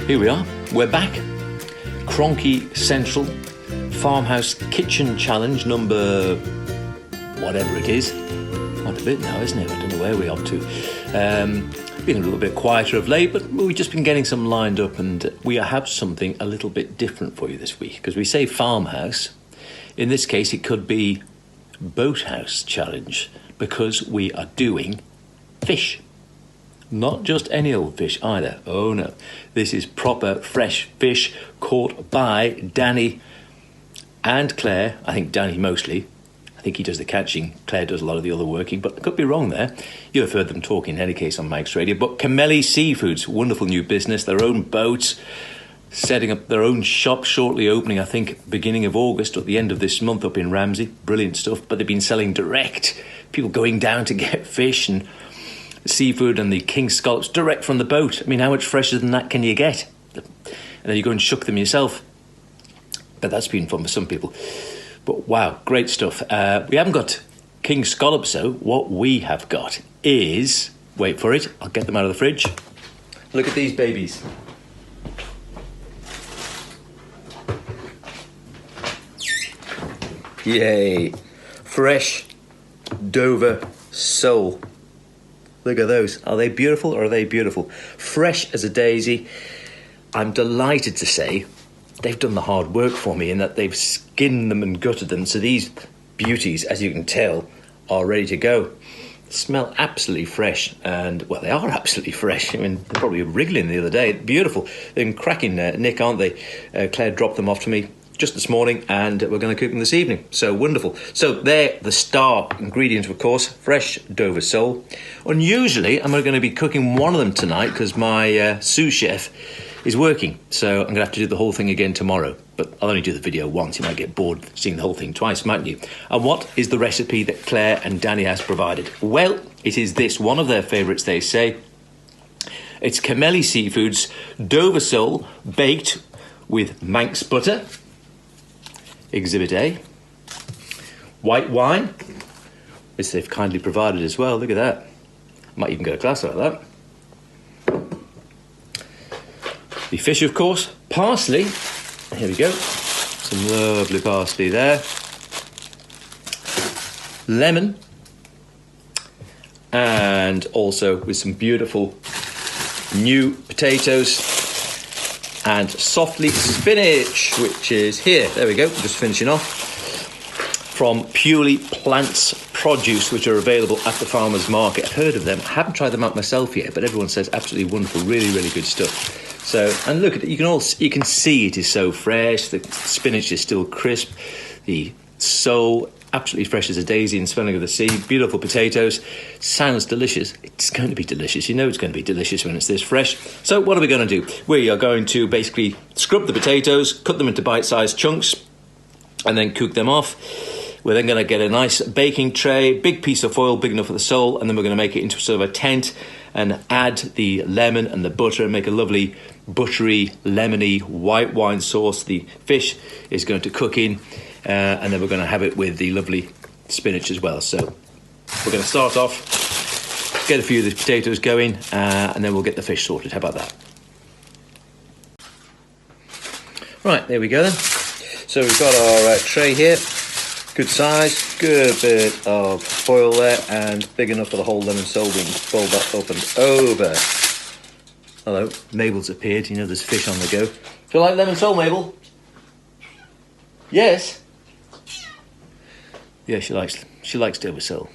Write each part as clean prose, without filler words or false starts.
Here we are, we're back. Cronky Central Farmhouse Kitchen Challenge number whatever it is. Quite a bit now, isn't it? I don't know where we're up to. Been a little bit quieter of late, but we've just been getting some lined up, and we have something a little bit different for you this week. Because we say farmhouse, in this case it could be boathouse challenge, because we are doing fish. Not just any old fish either. Oh no, this is proper fresh fish caught by Danny and Claire. I think Danny mostly. I think he does the catching. Claire does a lot of the other working, but I could be wrong there. You'll have heard them talking in any case on Mike's Radio. But Kermelly Seafood's wonderful new business, their own boats, setting up their own shop, shortly opening, I think, beginning of August or the end of this month up in Ramsey. Brilliant stuff. But they've been selling direct. People going down to get fish and seafood and the king scallops direct from the boat. I mean, how much fresher than that can you get? And then you go and shuck them yourself. But that's been fun for some people. But wow, great stuff. We haven't got king scallops though. What we have got is, wait for it, I'll get them out of the fridge. Look at these babies. Yay. Fresh Dover sole. Look at those. Are they beautiful or are they beautiful? Fresh as a daisy. I'm delighted to say they've done the hard work for me in that they've skinned them and gutted them. So these beauties, as you can tell, are ready to go. Smell absolutely fresh. And, well, they are absolutely fresh. I mean, they're probably wriggling the other day. Beautiful. They're in cracking nick, aren't they? Claire dropped them off to me just this morning, and we're going to cook them this evening. So wonderful. So they're the star ingredient, of course, fresh Dover sole. Unusually, I'm going to be cooking one of them tonight because my sous chef is working. So I'm going to have to do the whole thing again tomorrow. But I'll only do the video once. You might get bored seeing the whole thing twice, mightn't you? And what is the recipe that Claire and Danny has provided? Well, it is this, one of their favourites, they say. It's Kermelly Seafood's Dover sole baked with Manx butter. Exhibit A. White wine, which they've kindly provided as well. Look at that. Might even get a glass out of that. The fish, of course. Parsley. Here we go. Some lovely parsley there. Lemon. And also with some beautiful new potatoes. And softly spinach, which is here. There we go, just finishing off. From Purely Plants Produce, which are available at the farmer's market. I've heard of them. I haven't tried them out myself yet, but everyone says absolutely wonderful, really, really good stuff. So, and look at it, you can see it is so fresh. The spinach is still crisp. The sole, absolutely fresh as a daisy and smelling of the sea. Beautiful potatoes. Sounds delicious. It's going to be delicious. You know it's going to be delicious when it's this fresh. So what are we going to do? We are going to basically scrub the potatoes, cut them into bite-sized chunks, and then cook them off. We're then going to get a nice baking tray, big piece of foil, big enough for the sole, and then we're going to make it into sort of a tent and add the lemon and the butter and make a lovely buttery, lemony white wine sauce. The fish is going to cook in. And then we're going to have it with the lovely spinach as well. So we're going to start off, get a few of the potatoes going, and then we'll get the fish sorted. How about that? Right, there we go then. So we've got our tray here. Good size, good bit of foil there, and big enough for the whole lemon sole. We can fold that up and over. Hello, Mabel's appeared. You know there's fish on the go. Do you like lemon sole, Mabel? Yes. Yeah, she likes Dover sole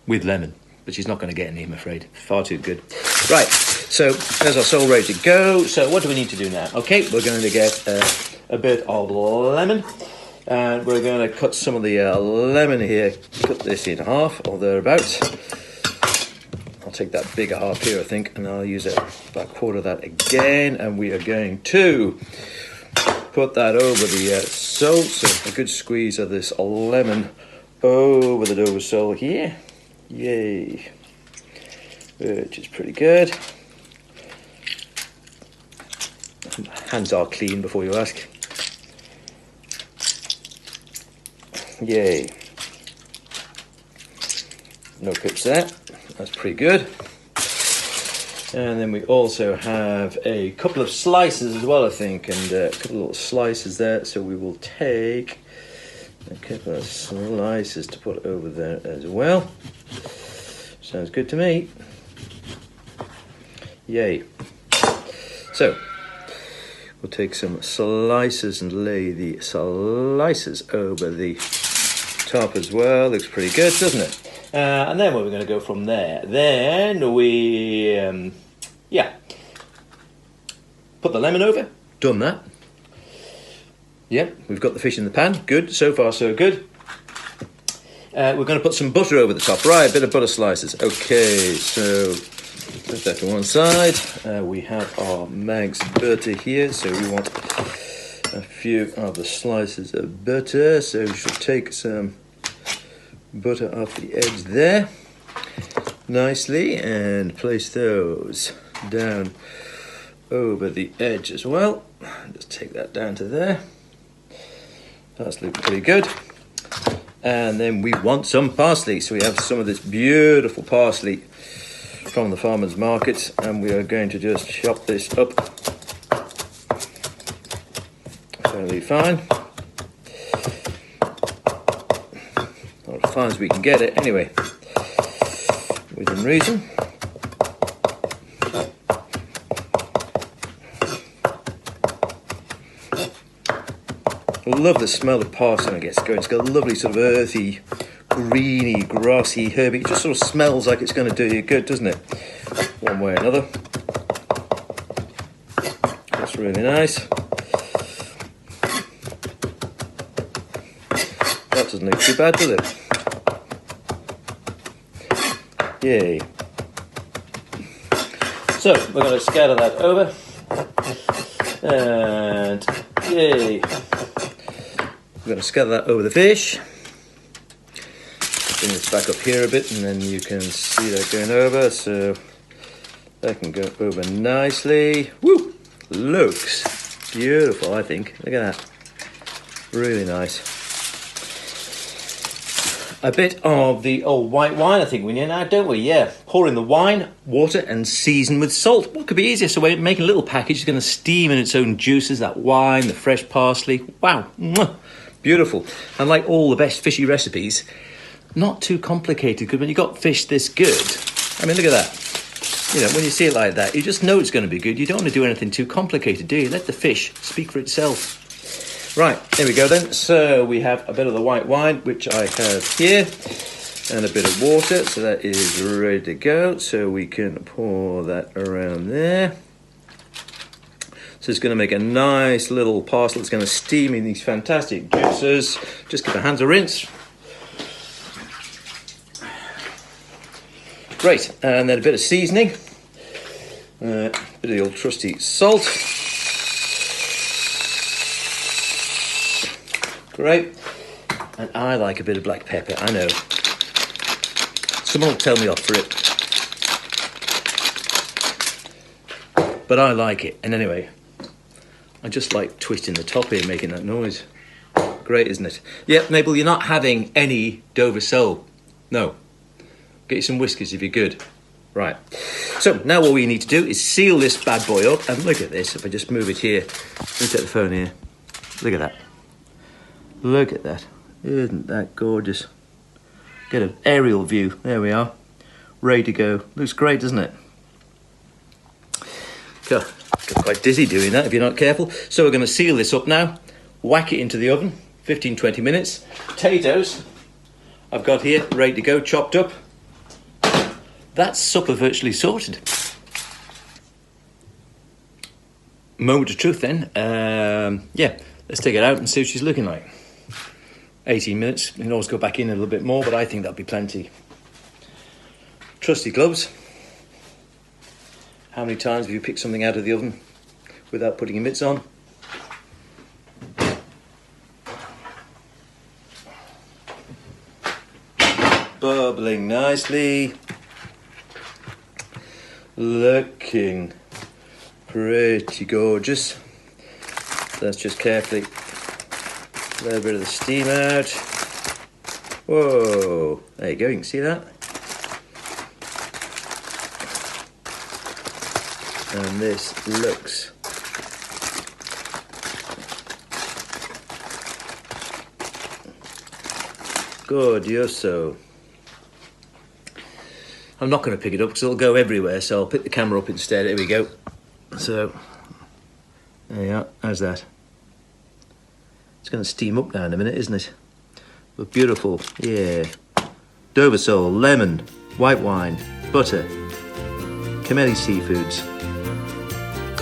with lemon, but she's not going to get any, I'm afraid. Far too good. Right, so there's our sole ready to go. So what do we need to do now? Okay, we're going to get a bit of lemon, and we're going to cut some of the lemon here. Cut this in half or thereabouts. I'll take that bigger half here, I think, and I'll use about a quarter of that again, and we are going to put that over the sole, so a good squeeze of this lemon over the Dover sole here. Yay. Which is pretty good. Hands are clean before you ask. Yay. No pips there. That's pretty good. And then we also have a couple of slices as well, I think, and a couple of little slices there. So we will take a couple of slices to put over there as well. Sounds good to me. Yay. So we'll take some slices and lay the slices over the top as well. Looks pretty good, doesn't it? And then where we're going to go from there? Then we, put the lemon over. Done that. Yep, we've got the fish in the pan. Good, so far so good. We're going to put some butter over the top. Right, a bit of butter slices. Okay, so put that to one side. We have our Manx butter here, so we want a few of the slices of butter. So we should take some butter off the edge there nicely and place those down over the edge as well. Just take that down to there. That's looking pretty good. And then we want some parsley, so we have some of this beautiful parsley from the farmer's market, and we are going to just chop this up fairly fine. Not as fine as we can get it anyway, within reason. I love the smell of parsley when it gets going. It's got a lovely sort of earthy, greeny, grassy, herby. It just sort of smells like it's going to do you good, doesn't it? One way or another. That's really nice. That doesn't look too bad, does it? Yay. So, we're going to scatter that over. And yay. We're going to scatter that over the fish. Bring this back up here a bit, and then you can see that going over, so that can go over nicely. Woo! Looks beautiful, I think. Look at that. Really nice. A bit of the old white wine, I think we need now, don't we? Yeah. Pour in the wine, water, and season with salt. What could be easier? So we're making a little package. It's going to steam in its own juices, that wine, the fresh parsley. Wow. Mwah. Beautiful. And like all the best fishy recipes, not too complicated, because when you've got fish this good, I mean, look at that. You know, when you see it like that, you just know it's going to be good. You don't want to do anything too complicated, do you? Let the fish speak for itself. Right, here we go then. So we have a bit of the white wine, which I have here, and a bit of water. So that is ready to go. So we can pour that around there. So it's going to make a nice little parcel. It's going to steam in these fantastic juices. Just give the hands a rinse. Great, and then a bit of seasoning. A bit of the old trusty salt. Great. And I like a bit of black pepper, I know. Someone will tell me off for it. But I like it. And anyway, I just like twisting the top here, making that noise. Great, isn't it? Yep, Mabel, you're not having any Dover sole. No. Get you some whiskers if you're good. Right. So now what we need to do is seal this bad boy up. And look at this. If I just move it here. Let me take the phone here. Look at that. Look at that. Isn't that gorgeous? Get an aerial view. There we are. Ready to go. Looks great, doesn't it? God, get quite dizzy doing that if you're not careful. So we're going to seal this up now. Whack it into the oven. 15-20 minutes. Potatoes I've got here ready to go, chopped up. That's supper virtually sorted. Moment of truth then. Yeah, let's take it out and see what she's looking like. 18 minutes. You can always go back in a little bit more, but I think that'll be plenty. Trusty gloves. How many times have you picked something out of the oven without putting your mitts on? Bubbling nicely. Looking pretty gorgeous. Let's just carefully let a bit of the steam out. Whoa, there you go, you can see that. And this looks gorgeous. I'm not going to pick it up because it'll go everywhere, so I'll pick the camera up instead. Here we go. So, there you are. How's that? It's going to steam up now in a minute, isn't it? But beautiful. Yeah. Dover sole, lemon, white wine, butter, Kermelly Seafoods.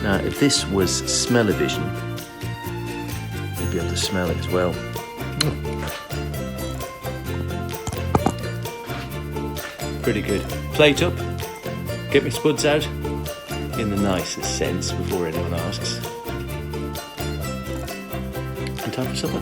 Now, if this was smell-o-vision, you'd be able to smell it as well. Pretty good. Plate up, get my spuds out, in the nicest sense before anyone asks. And time for supper.